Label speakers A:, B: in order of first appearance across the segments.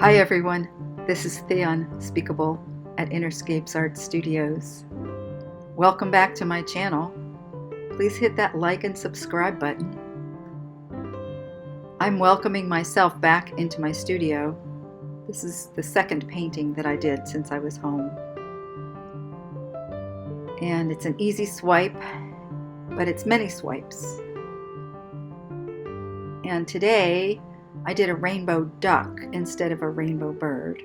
A: Hi everyone, this is Thea Unspeakable at Innerscapes Art Studios. Welcome back to my channel. Please hit that like and subscribe button. I'm welcoming myself back into my studio. This is the second painting that I did since I was home. And it's an easy swipe, but it's many swipes. And today I did a rainbow duck instead of a rainbow bird,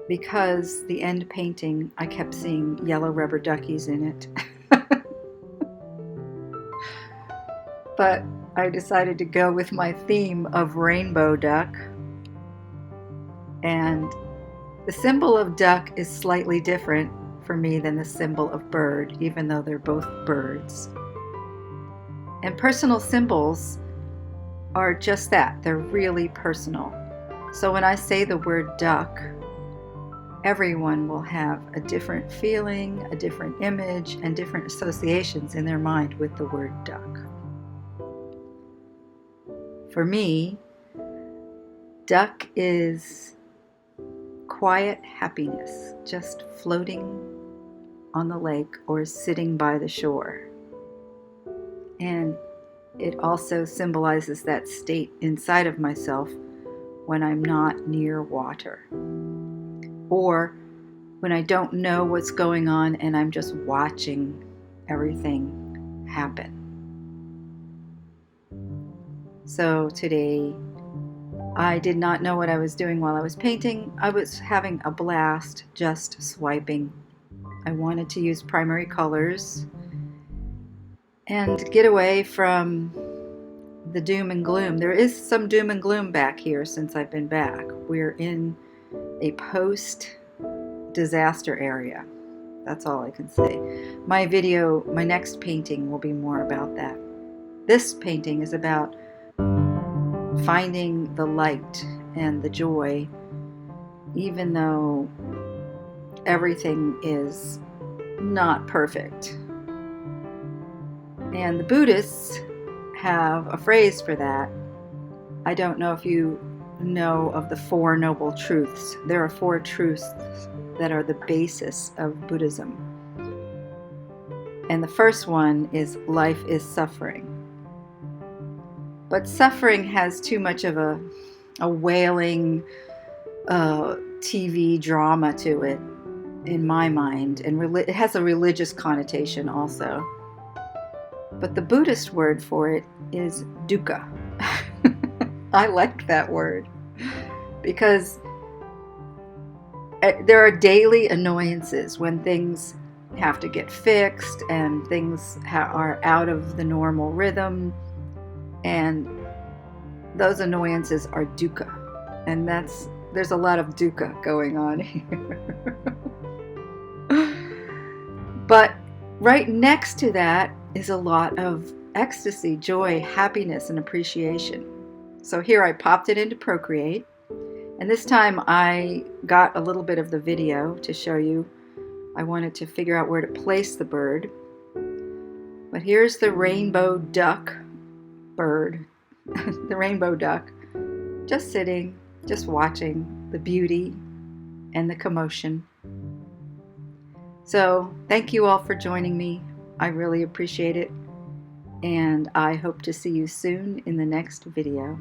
A: because the end painting I kept seeing yellow rubber duckies in it. But I decided to go with my theme of rainbow duck, and the symbol of duck is slightly different for me than the symbol of bird, even though they're both birds. And personal symbols are just that, they're really personal. So when I say the word duck, everyone will have a different feeling, a different image, and different associations in their mind with the word duck. For me, duck is quiet happiness, just floating on the lake or sitting by the shore. And it also symbolizes that state inside of myself when I'm not near water, or when I don't know what's going on and I'm just watching everything happen. So today, I did not know what I was doing while I was painting. I was having a blast just swiping. I wanted to use primary colors and get away from the doom and gloom. There is some doom and gloom back here since I've been back. We're in a post-disaster area. That's all I can say. My next painting will be more about that. This painting is about finding the light and the joy, even though everything is not perfect. And the Buddhists have a phrase for that. I don't know if you know of the Four Noble Truths. There are 4 truths that are the basis of Buddhism. And the first one is life is suffering. But suffering has too much of a wailing TV drama to it, in my mind. And it has a religious connotation also. But the Buddhist word for it is dukkha. I like that word because there are daily annoyances when things have to get fixed and things are out of the normal rhythm, and those annoyances are dukkha, and there's a lot of dukkha going on here. But right next to that is a lot of ecstasy, joy, happiness, and appreciation. So here I popped it into Procreate, and this time I got a little bit of the video to show you. I wanted to figure out where to place the bird. But here's the rainbow duck bird, the rainbow duck, just sitting, just watching the beauty and the commotion. So thank you all for joining me. I really appreciate it, and I hope to see you soon in the next video.